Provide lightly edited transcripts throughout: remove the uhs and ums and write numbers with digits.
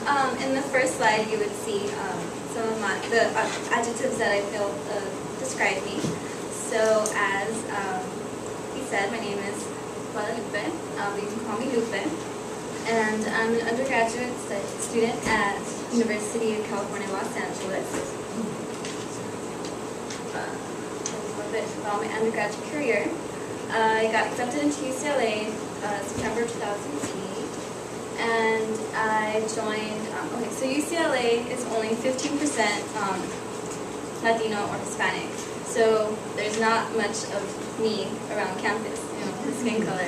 In the first slide, you would see some of the adjectives that I feel describe me. So, as he said, my name is Guadalupe. You can call me Lupe. And I'm an undergraduate student at University of California, Los Angeles. A bit about my undergraduate career. I got accepted into UCLA September 2008. And I joined, so UCLA is only 15% Latino or Hispanic. So there's not much of me around campus, the skin color.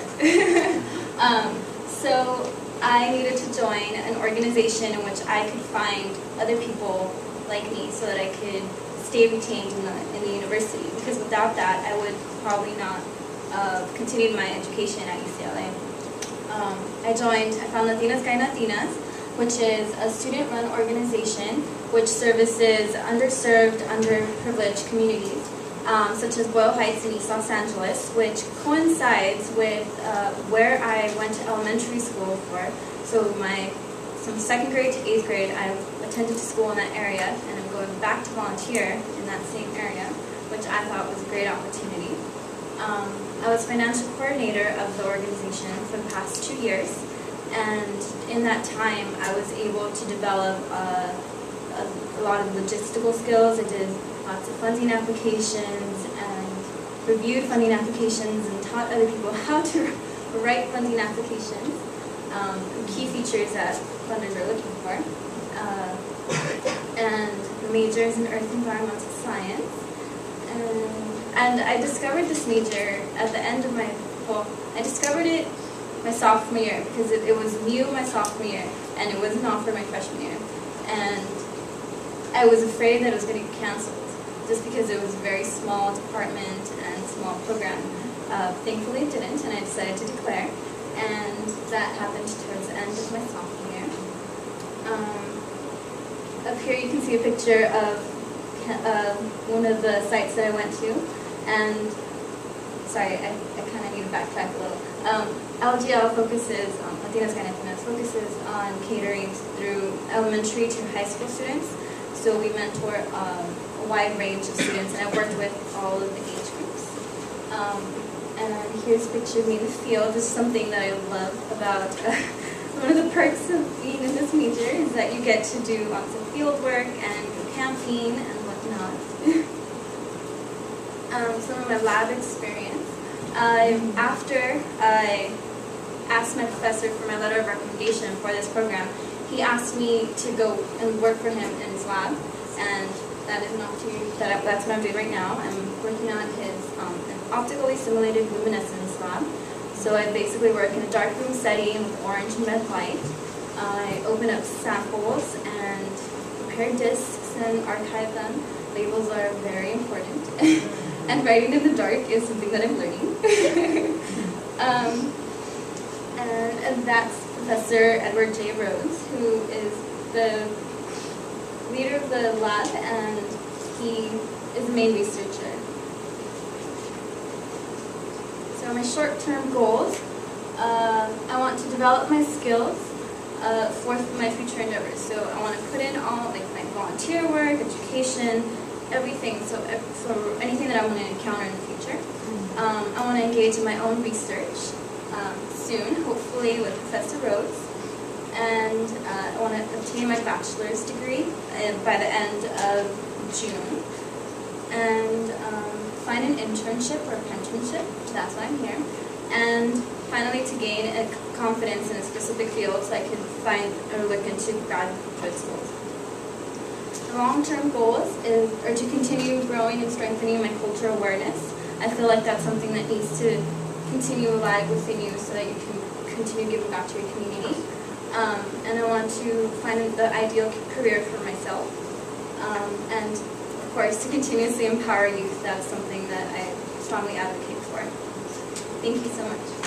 So I needed to join an organization in which I could find other people like me so that I could stay retained in the university. Because without that, I would probably not continue my education at UCLA. I found Latinas Guide Latinas, which is a student-run organization which services underserved, underprivileged communities, such as Boyle Heights and East Los Angeles, which coincides with where I went to elementary school for. So from 2nd grade to 8th grade, I attended school in that area, and I'm going back to volunteer in that same area, which I thought was a great opportunity. I was financial coordinator of the organization for the past 2 years, and in that time I was able to develop a lot of logistical skills. I did lots of funding applications and reviewed funding applications and taught other people how to write funding applications, key features that funders are looking for, and majors in Earth Environmental Science. And I discovered this major at the end of I discovered it my sophomore year, because it was new my sophomore year, and it wasn't offered my freshman year. And I was afraid that it was going to get canceled, just because it was a very small department and small program. Thankfully it didn't, and I decided to declare, and that happened towards the end of my sophomore year. Up here you can see a picture of one of the sites that I went to. And, sorry, I kind of need to backtrack a little. LGL focuses, Latinas Guide Latinas focuses on catering through elementary to high school students. So we mentor a wide range of students, and I've worked with all of the age groups. And here's a picture of me in the field. This is something that I love about one of the perks of being in this major is that you get to do lots of field work and go camping and whatnot. Some of my lab experience. After I asked my professor for my letter of recommendation for this program, he asked me to go and work for him in his lab, and that is an opportunity. That's what I'm doing right now. I'm working on his an optically simulated luminescence lab. So I basically work in a darkroom setting with orange and red light. I open up samples and prepare discs and archive them. Labels are very important. And writing in the dark is something that I'm learning. and that's Professor Edward J. Rhodes, who is the leader of the lab, and he is the main researcher. So my short-term goals, I want to develop my skills for my future endeavors. So I want to put in all my volunteer work, education, everything, so anything that I want to encounter in the future. I want to engage in my own research soon, hopefully with Professor Rhodes, and I want to obtain my bachelor's degree by the end of June, and find an internship or apprenticeship, that's why I'm here, and finally to gain a confidence in a specific field so I could find or look into graduate schools. Long-term goals are to continue growing and strengthening my cultural awareness. I feel like that's something that needs to continue alive within you so that you can continue giving back to your community. And I want to find the ideal career for myself. And of course, to continuously empower youth. That's something that I strongly advocate for. Thank you so much.